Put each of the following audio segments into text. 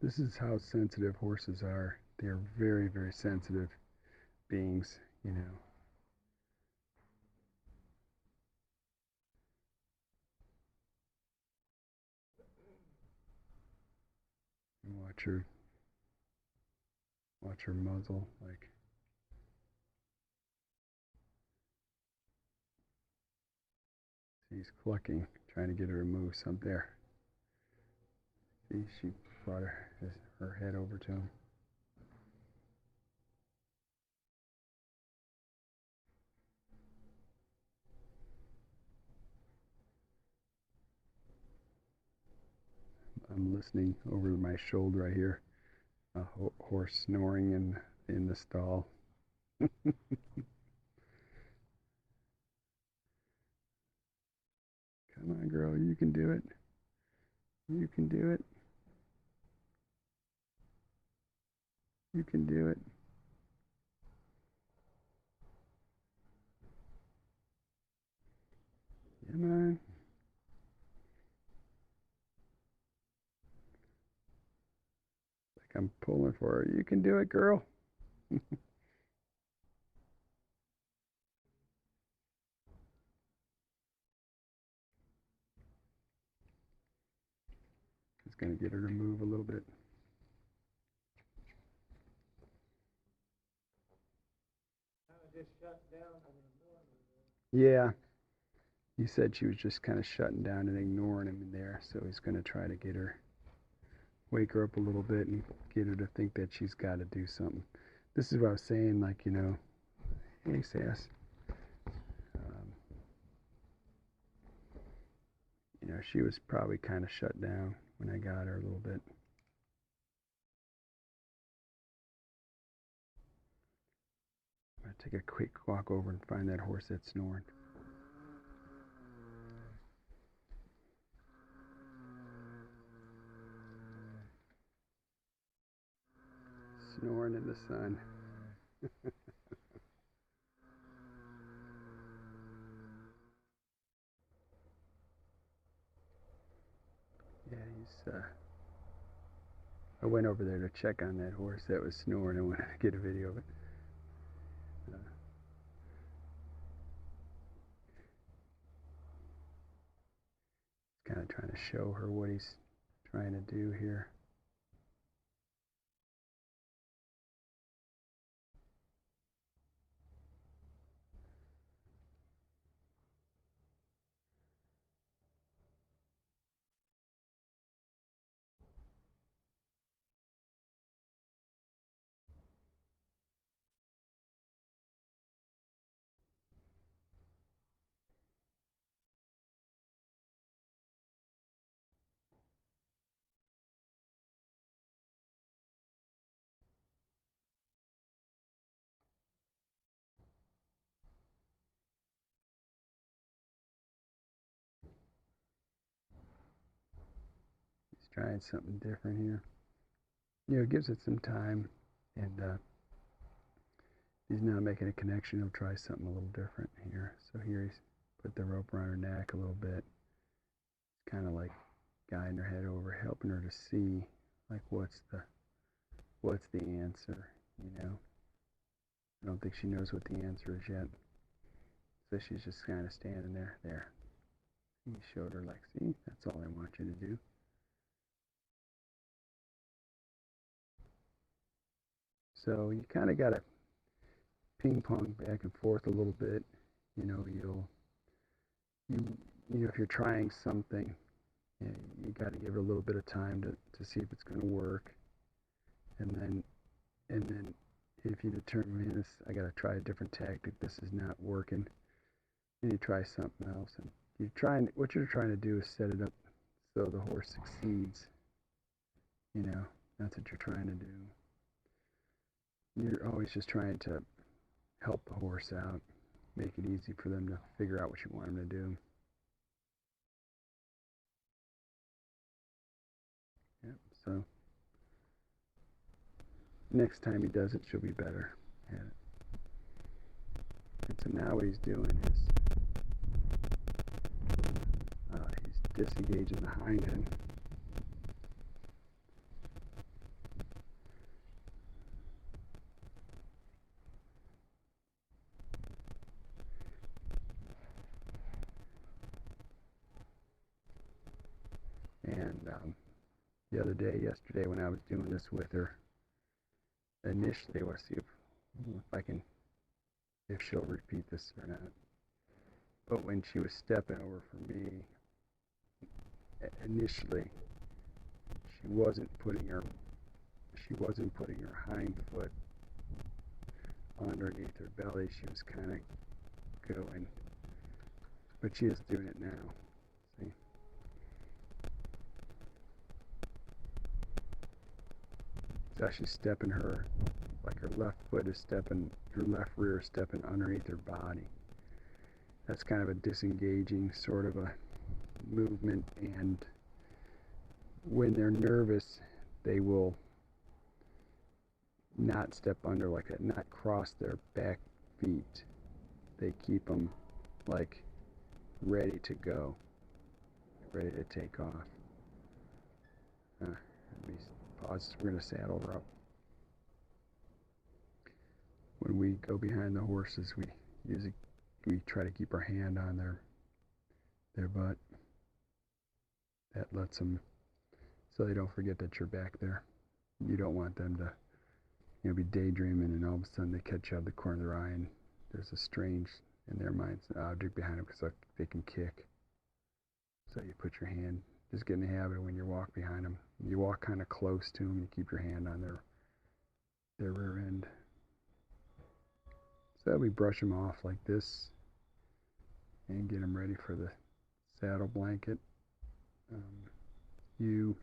This is how sensitive horses are. They're very, very sensitive beings, you know. And watch her muzzle, like she's clucking, trying to get her to move some there. See, she brought her head over to him. I'm listening over my shoulder. I hear a horse snoring in the stall. Come on, girl, you can do it. You can do it. You can do it. Come on. Like I'm pulling for her. You can do it, girl. It's going to get her to move a little bit. Yeah, he said she was just kind of shutting down and ignoring him in there, so he's going to try to get her, wake her up a little bit and get her to think that she's got to do something. This is what I was saying, like, hey, Sass. Um, she was probably kind of shut down when I got her a little bit. I'm going to take a quick walk over and find that horse that's snoring. Snoring in the sun. Yeah, I went over there to check on that horse that was snoring and wanted to get a video of it. Uh, kind of trying to show her what he's trying to do here. He's trying something different here. It gives it some time, and he's now making a connection. He'll try something a little different here. So here he's put the rope around her neck a little bit. It's kind of like guiding her head over, helping her to see, like, what's the answer, I don't think she knows what the answer is yet. So she's just kind of standing there. There. He showed her, like, see, that's all I want you to do. So you kind of got to ping pong back and forth a little bit. If you're trying something, you got to give it a little bit of time to see if it's going to work. And then if you determine this, I got to try a different tactic. This is not working. And you try something else. And what you're trying to do is set it up so the horse succeeds. That's what you're trying to do. You're always just trying to help the horse out, make it easy for them to figure out what you want them to do. Yep. So next time he does it, she'll be better at it. And so now what he's doing is he's disengaging the hind end. And the other day, yesterday, when I was doing this with her, initially, I want to see if she'll repeat this or not. But when she was stepping over for me, initially, she wasn't putting her hind foot underneath her belly. She was kind of going, but she is doing it now. See? So she's stepping her, like her left foot is stepping, her left rear is stepping underneath her body. That's kind of a disengaging sort of a movement, and when they're nervous, they will not step under like that, not cross their back feet. They keep them like ready to go, ready to take off. Let me pause. We're going to saddle her up. When we go behind the horses, we try to keep our hand on their butt. That lets them, so they don't forget that you're back there. You don't want them to, be daydreaming and all of a sudden they catch you out of the corner of their eye and there's a strange, in their minds, object behind them because they can kick. So you put your hand, just get in the habit when you walk behind them. You walk kind of close to them, you keep your hand on their rear end. So we brush them off like this and get them ready for the saddle blanket. You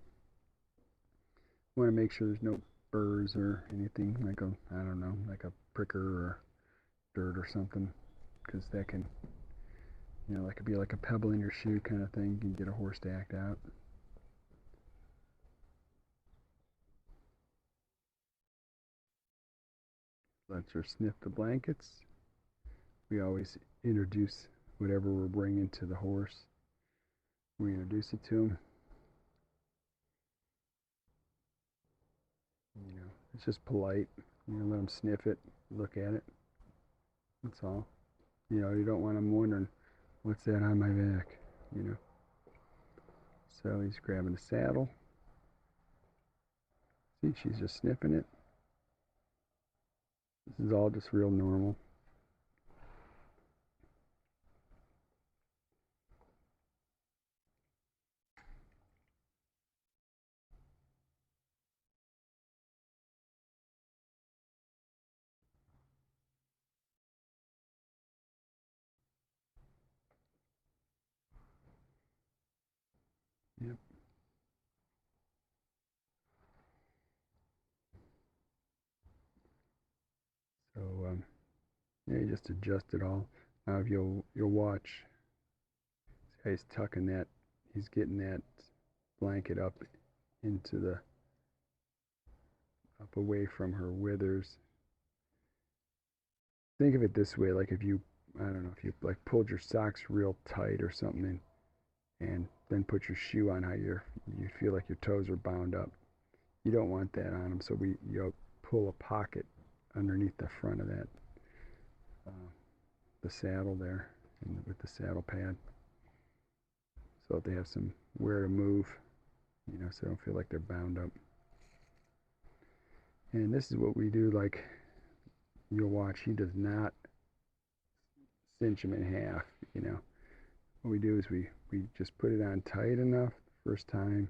want to make sure there's no burrs or anything like like a pricker or dirt or something, because that can, that could be like a pebble in your shoe kind of thing. You can get a horse to act out. Let's her sniff the blankets. We always introduce whatever we're bringing to the horse. We introduce it to him. It's just polite. Let them sniff it, look at it. That's all. You don't want them wondering, what's that on my back? So he's grabbing the saddle. See, she's just sniffing it. This is all just real normal. Yep. So you just adjust it all. Now if you'll watch, see how he's tucking that, he's getting that blanket up up away from her withers. Think of it this way, like if you, if you like pulled your socks real tight or something and then put your shoe on, how you feel like your toes are bound up. You don't want that on them, so you'll pull a pocket underneath the front of that, the saddle there, and with the saddle pad, so that they have some where to move, so they don't feel like they're bound up. And this is what we do. Like you'll watch, he does not cinch him in half. What we do is we just put it on tight enough the first time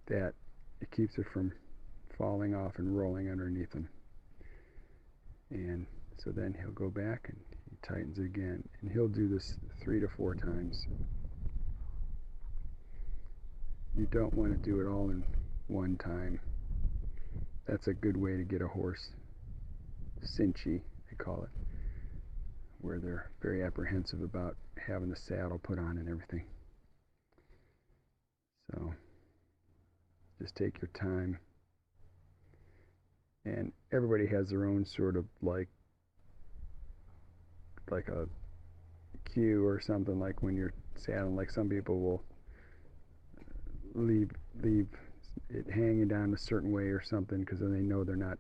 that it keeps it from falling off and rolling underneath him. And so then he'll go back and he tightens it again, and he'll do this 3 to 4 times. You don't want to do it all in one time. That's a good way to get a horse cinchy, they call it, where they're very apprehensive about having the saddle put on and everything. So just take your time. And everybody has their own sort of like a cue or something, like when you're saddling. Like some people will leave it hanging down a certain way or something, because then they know they're not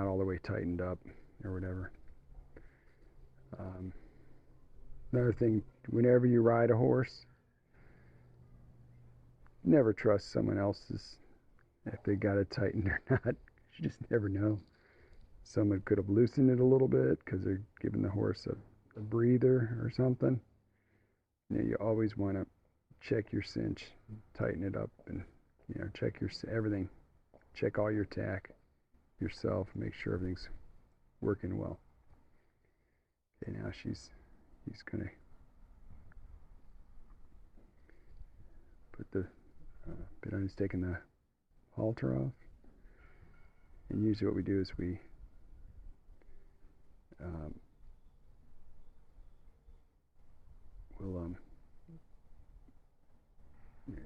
all the way tightened up or whatever. Another thing, whenever you ride a horse, never trust someone else's, if they got it tightened or not. You just never know. Someone could have loosened it a little bit because they're giving the horse a breather or something. You always want to check your cinch, tighten it up, and check your everything. Check all your tack yourself. Make sure everything's working well. Okay, now he's gonna put the bit on. He's taking the halter off, and usually what we do is we will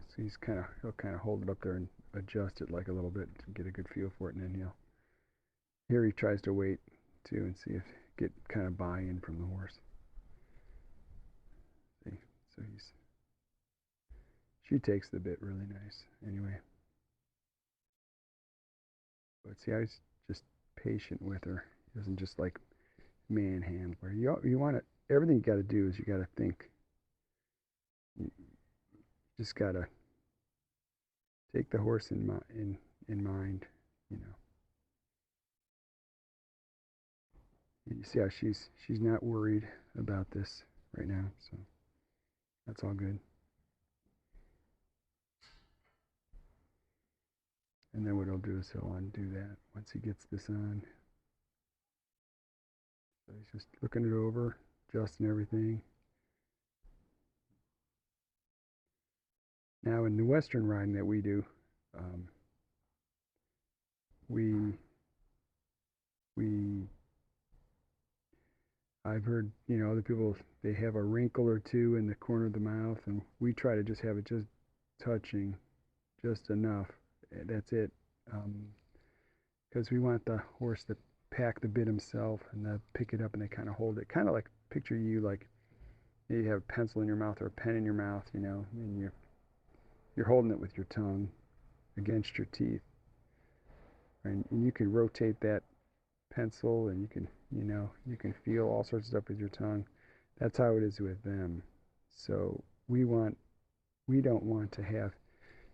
so he'll kind of hold it up there and adjust it like a little bit to get a good feel for it, and then he tries to wait too and see if get kind of buy-in from the horse. See, so she takes the bit really nice anyway. But see, I was just patient with her. He doesn't just like manhandle her. You want to, everything you got to do is you got to think. You just got to take the horse in mind, you know. And you see how she's not worried about this right now, so that's all good. And then what he'll do is he'll undo that once he gets this on. So he's just looking it over, adjusting everything. Now in the Western riding that we do, we I've heard other people, they have a wrinkle or two in the corner of the mouth, and we try to just have it just touching, just enough. That's it, because we want the horse to pack the bit himself and pick it up, and they kind of hold it, kind of like picture you like you have a pencil in your mouth or a pen in your mouth, and you're holding it with your tongue against your teeth, and you can rotate that pencil, and you can feel all sorts of stuff with your tongue. That's how it is with them. So we don't want to have,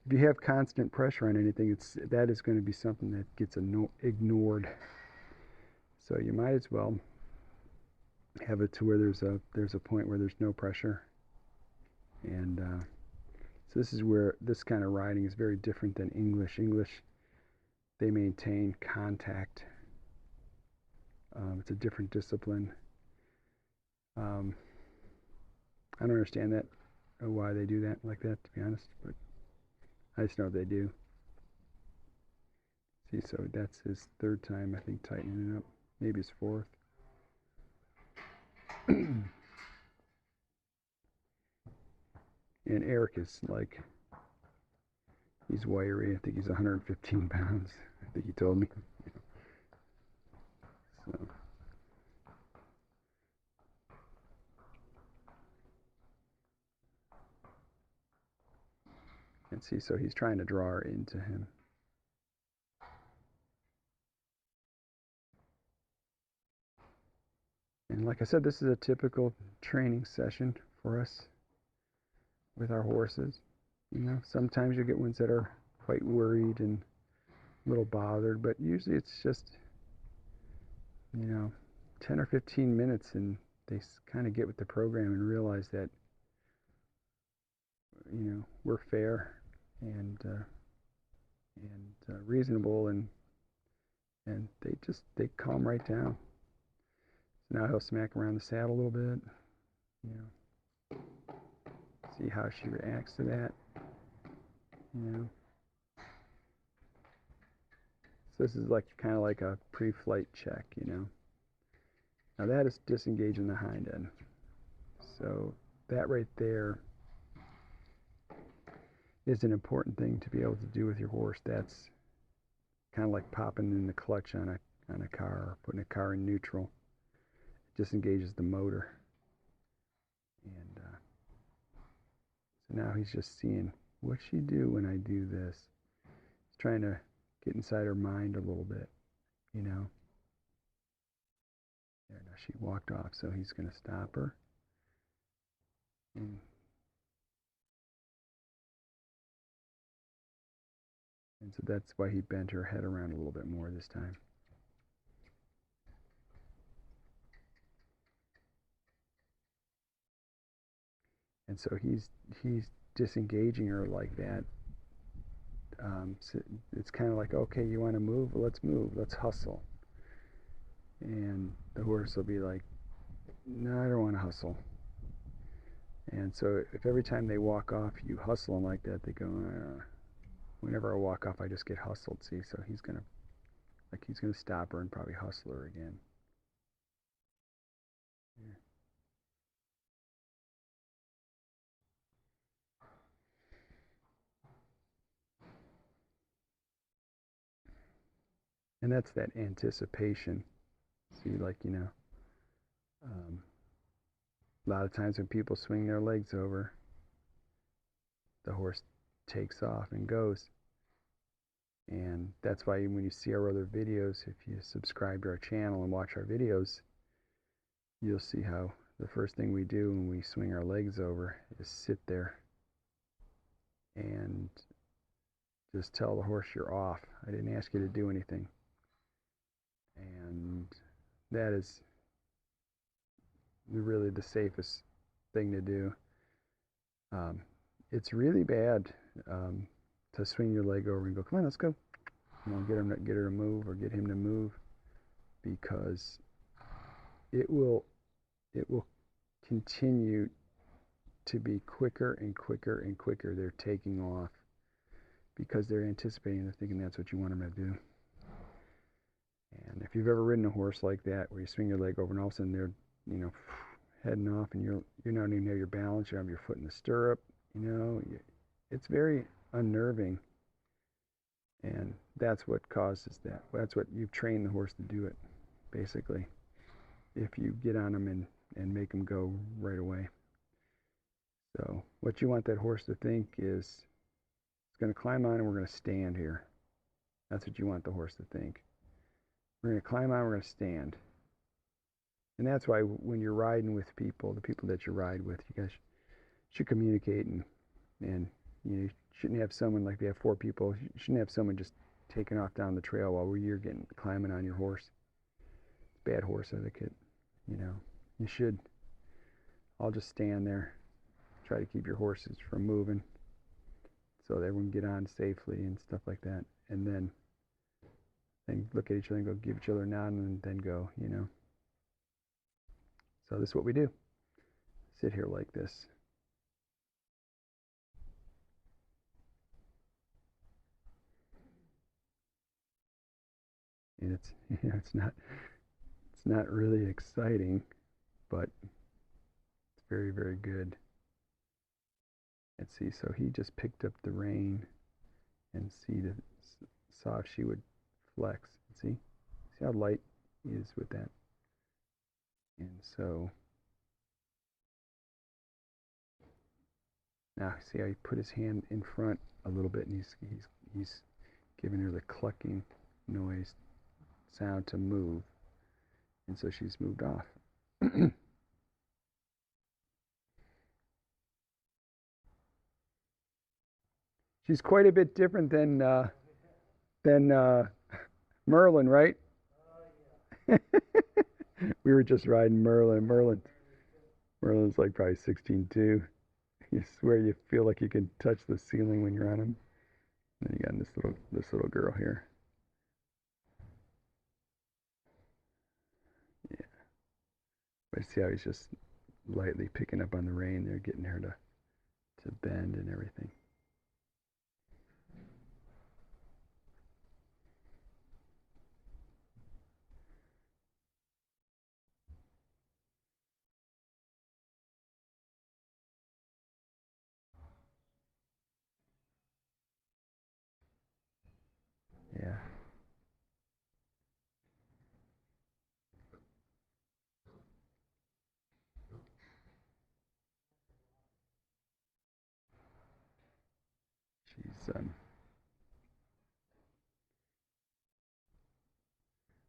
if you have constant pressure on anything, that is going to be something that gets ignored. So you might as well have it to where there's a point where there's no pressure. And so this is where this kind of riding is very different than English. They maintain contact. It's a different discipline. I don't understand that, why they do that like that, to be honest, but I just know they do. See, so that's his third time, I think, tightening it up. Maybe his fourth. And Eric is like, he's wiry. I think he's 115 pounds. I think he told me. So. And see, so he's trying to draw her into him. And like I said, this is a typical training session for us with our horses. Sometimes you get ones that are quite worried and a little bothered, but usually it's just 10 or 15 minutes, and they kind of get with the program and realize that we're fair and reasonable, and they calm right down. So now he'll smack around the saddle a little bit, see how she reacts to that. So this is like kind of like a pre-flight check. Now that is disengaging the hind end. So that right there is an important thing to be able to do with your horse. That's kind of like popping in the clutch on a car, or putting a car in neutral. It disengages the motor. And so now he's just seeing, what's she do when I do this? He's trying to get inside her mind a little bit, There, now she walked off, so he's going to stop her. And And so that's why he bent her head around a little bit more this time. And so he's disengaging her like that. So it's kind of like, okay, you want to move? Let's move. Let's hustle. And the horse will be like, no, I don't want to hustle. And so if every time they walk off, you hustle them like that, they go, whenever I walk off, I just get hustled. See, so he's gonna stop her and probably hustle her again. Yeah. And that's that anticipation. See, like, a lot of times when people swing their legs over, the horse takes off and goes. And that's why when you see our other videos, if you subscribe to our channel and watch our videos, you'll see how the first thing we do when we swing our legs over is sit there and just tell the horse you're off. I didn't ask you to do anything. And that is really the safest thing to do. It's really bad to swing your leg over and go, come on, let's go. Get her to move or get him to move, because it will continue to be quicker and quicker and quicker. They're taking off because they're anticipating, they're thinking that's what you want them to do. And if you've ever ridden a horse like that, where you swing your leg over and all of a sudden they're, heading off, and you don't even have your balance, you have your foot in the stirrup, it's very unnerving. And that's what causes that. That's what you've trained the horse to do it, basically, if you get on them and make them go right away. So what you want that horse to think is, it's going to climb on and we're going to stand here. That's what you want the horse to think. We're going to climb on, we're going to stand. And that's why when you're riding with people, the people that you ride with, you guys should communicate, and you shouldn't have someone, like, they have 4 people, you shouldn't have someone just taking off down the trail while you're climbing on your horse. Bad horse etiquette. You should all just stand there, try to keep your horses from moving so that everyone can get on safely and stuff like that. And then look at each other and go, give each other a nod, and then go, So this is what we do. Sit here like this. And it's not really exciting, but it's very, very good. Let's see, so he just picked up the rein and saw if she would flex. See how light he is with that. And so now see how he put his hand in front a little bit, and he's giving her the clucking noise sound to move, and so she's moved off. She's quite a bit different than Merlin, right? We were just riding Merlin. Merlin's like probably 16 too. You swear you feel like you can touch the ceiling when you're on him. And then you got this little girl here. Yeah. But see how he's just lightly picking up on the rein there, getting her to bend and everything. Yeah. She's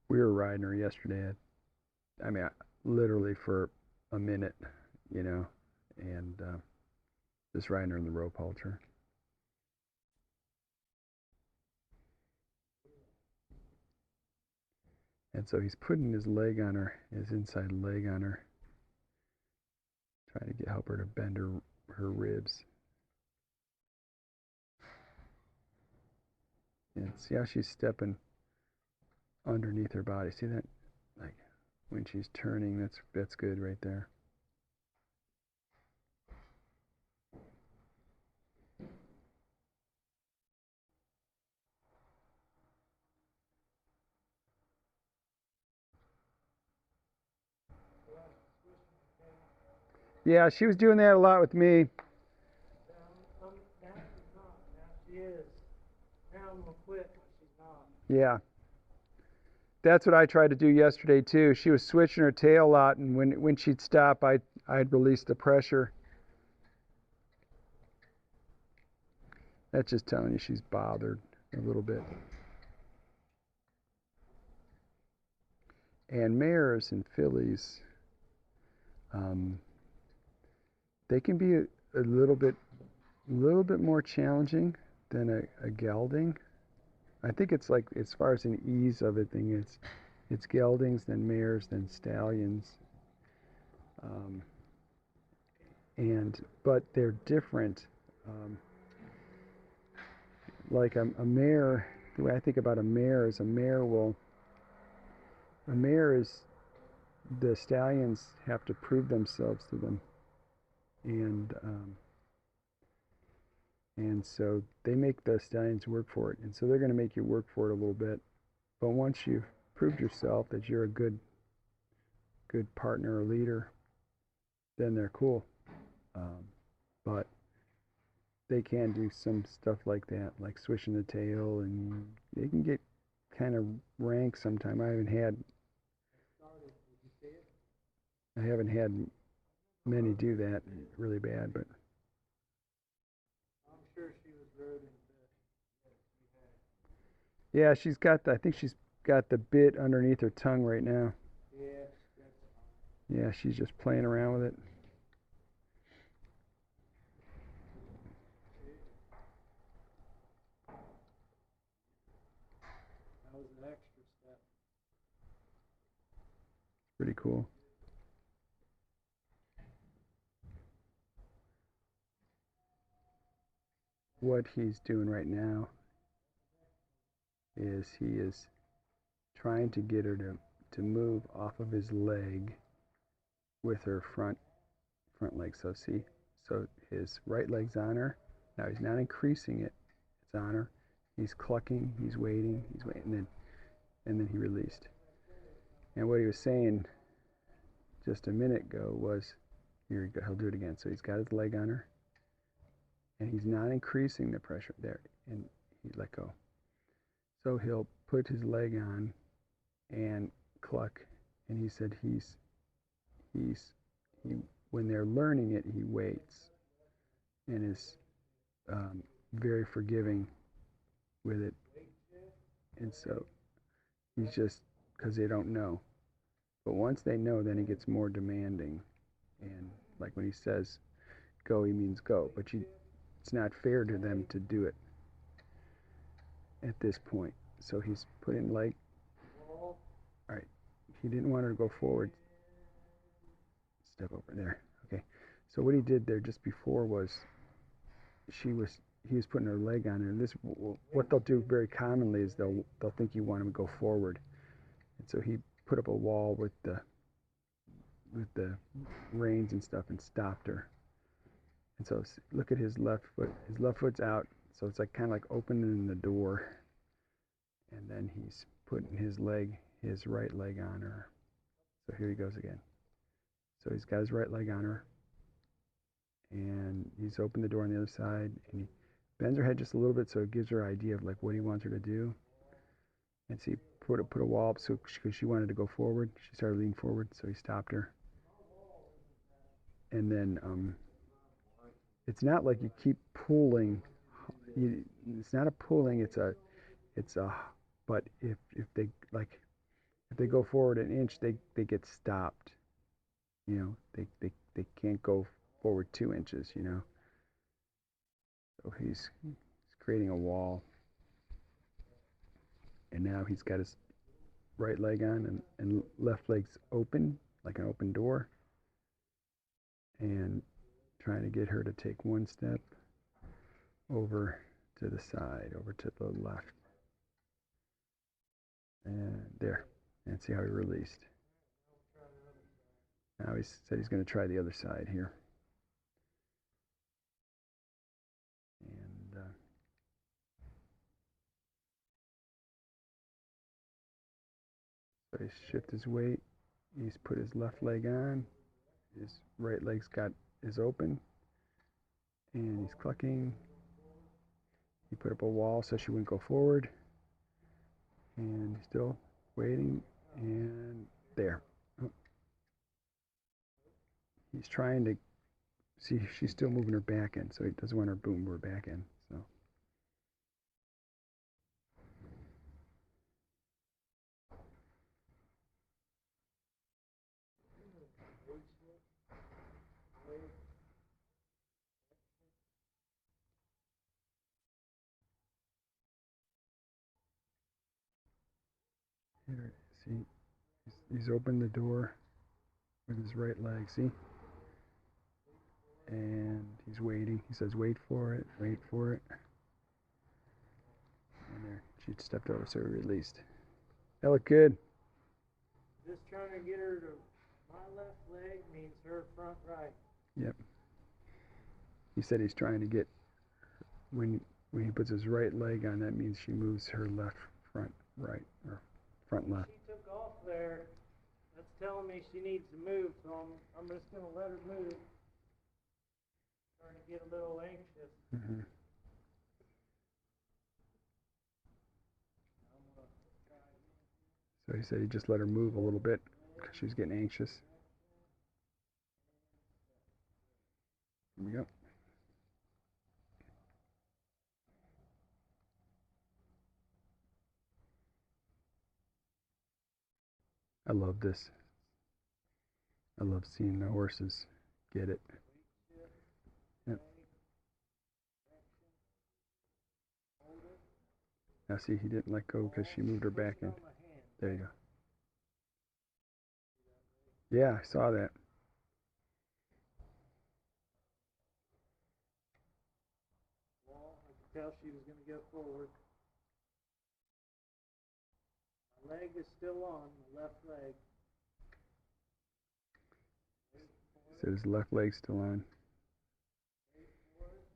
we were riding her yesterday. I mean, literally for a minute, and just riding her in the rope halter. And so he's putting his leg on her, his inside leg on her, trying to help her to bend her ribs. And see how she's stepping underneath her body. See that? Like when she's turning, that's good right there. Yeah, she was doing that a lot with me. Now she's not. Now she is. Now I'm gonna quit when she's not. Yeah. That's what I tried to do yesterday too. She was switching her tail a lot, and when she'd stop, I'd release the pressure. That's just telling you she's bothered a little bit. And mares and fillies, they can be a little bit more challenging than a gelding. I think it's like, as far as an ease of it thing, it's geldings, then mares, then stallions. But they're different. Like a mare, the way I think about a mare is the stallions have to prove themselves to them, and so they make the stallions work for it, and so they're going to make you work for it a little bit. But once you've proved yourself that you're a good partner or leader, then they're cool. But they can do some stuff like that, like swishing the tail, and they can get kind of rank sometime. I haven't had many do that really bad, but I'm sure she was rodent. yeah, I think she's got the bit underneath her tongue right now. Yeah, Yeah, she's just playing around with it. that was an extra step. Pretty cool. What he's doing right now is he is trying to get her to move off of his leg with her front leg. So see, so his right leg's on her. Now he's not increasing it. It's on her. He's clucking. He's waiting. And then he released. And what he was saying just a minute ago was, here he'll do it again. So he's got his leg on her, and he's not increasing the pressure there, and he let go. So he'll put his leg on and cluck, and he said he when they're learning it, he waits and is very forgiving with it, and so he's just, because they don't know. But once they know, then he gets more demanding, and like when he says go, he means go, but it's not fair to them to do it at this point. So he's putting leg. All right, he didn't want her to go forward. Step over there. Okay. So what he did there just before was he was putting her leg on her. And this, what they'll do very commonly is they'll think you want him to go forward, and so he put up a wall with the reins and stuff and stopped her. And so look at his left foot. His left foot's out, so it's like kind of like opening the door. And then he's putting his right leg on her. So here he goes again. So he's got his right leg on her, and he's opened the door on the other side, and he bends her head just a little bit so it gives her an idea of like what he wants her to do. And so he put a wall up, so because she wanted to go forward, she started leaning forward, so he stopped her. And then it's not like you keep pulling. It's not a pulling. It's a. But if they go forward an inch, they get stopped. They can't go forward 2 inches. So he's creating a wall, and now he's got his right leg on and left leg's open, like an open door, and trying to get her to take one step over to the side, over to the left. And there. And see how he released. Now he said he's going to try the other side here. And so he's shift his weight. He's put his left leg on. His right leg's is open. And he's clucking. He put up a wall so she wouldn't go forward. And he's still waiting. And there. Oh. He's trying to see, she's still moving her back end, so he doesn't want her to move her back end. So here, see, he's opened the door with his right leg, see? And he's waiting. He says, wait for it, wait for it. And there, she stepped over, so he released. That looked good. Just trying to get her to my left leg means her front right. Yep. He said he's trying to get, when he puts his right leg on, that means she moves her left front right, or front left. She took off there. That's telling me she needs to move, so I'm just going to let her move. Starting to get a little anxious. Mm-hmm. So he said he just let her move a little bit because she was getting anxious. Here we go. I love this. I love seeing the horses get it. Yep. Now see, he didn't let go because she moved her back in. There you go. Yeah, I saw that. Well, I could tell she was going to go forward. My leg is still on, the left leg. So his left leg's still on.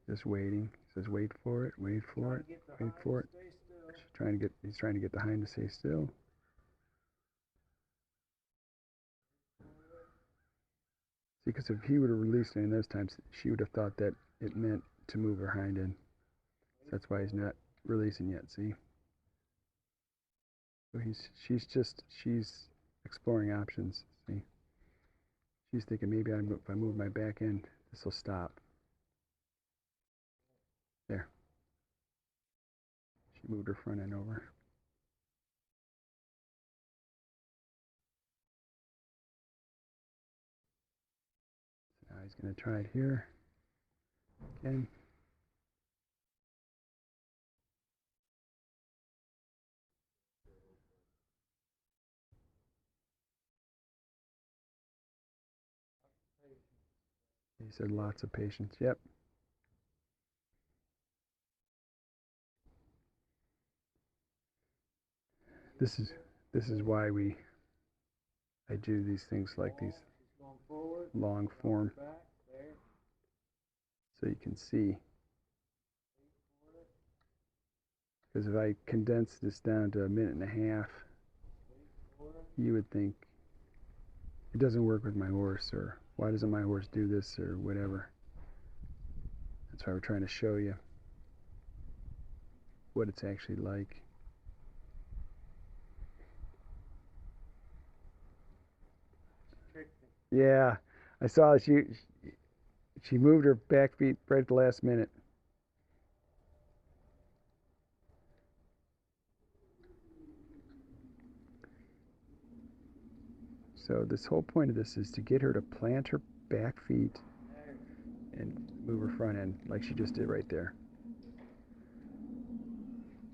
Just waiting. He says, wait for it, wait for it, wait for it. He's trying to get the hind to stay still. See, because if he would have released it in those times, she would have thought that it meant to move her hind end. So that's why he's not releasing yet, see? So she's exploring options, see? She's thinking maybe if I move my back end, this will stop. There. She moved her front end over. So now he's going to try it here. Again. He said lots of patience. Yep. This is why I do these things like these long form, so you can see. Because if I condense this down to a minute and a half, you would think it doesn't work with my horse, or why doesn't my horse do this, or whatever. That's why we're trying to show you what it's actually like. Yeah, I saw she moved her back feet right at the last minute. So this whole point of this is to get her to plant her back feet and move her front end like she just did right there.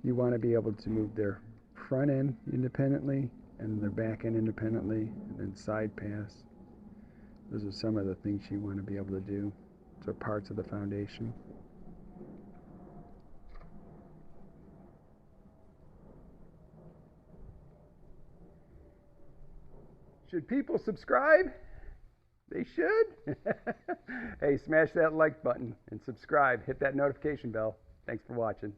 You want to be able to move their front end independently and they're backing independently, and then side pass. Those are some of the things you want to be able to do. So parts of the foundation. Should people subscribe? They should. Hey, smash that like button and subscribe. Hit that notification bell. Thanks for watching.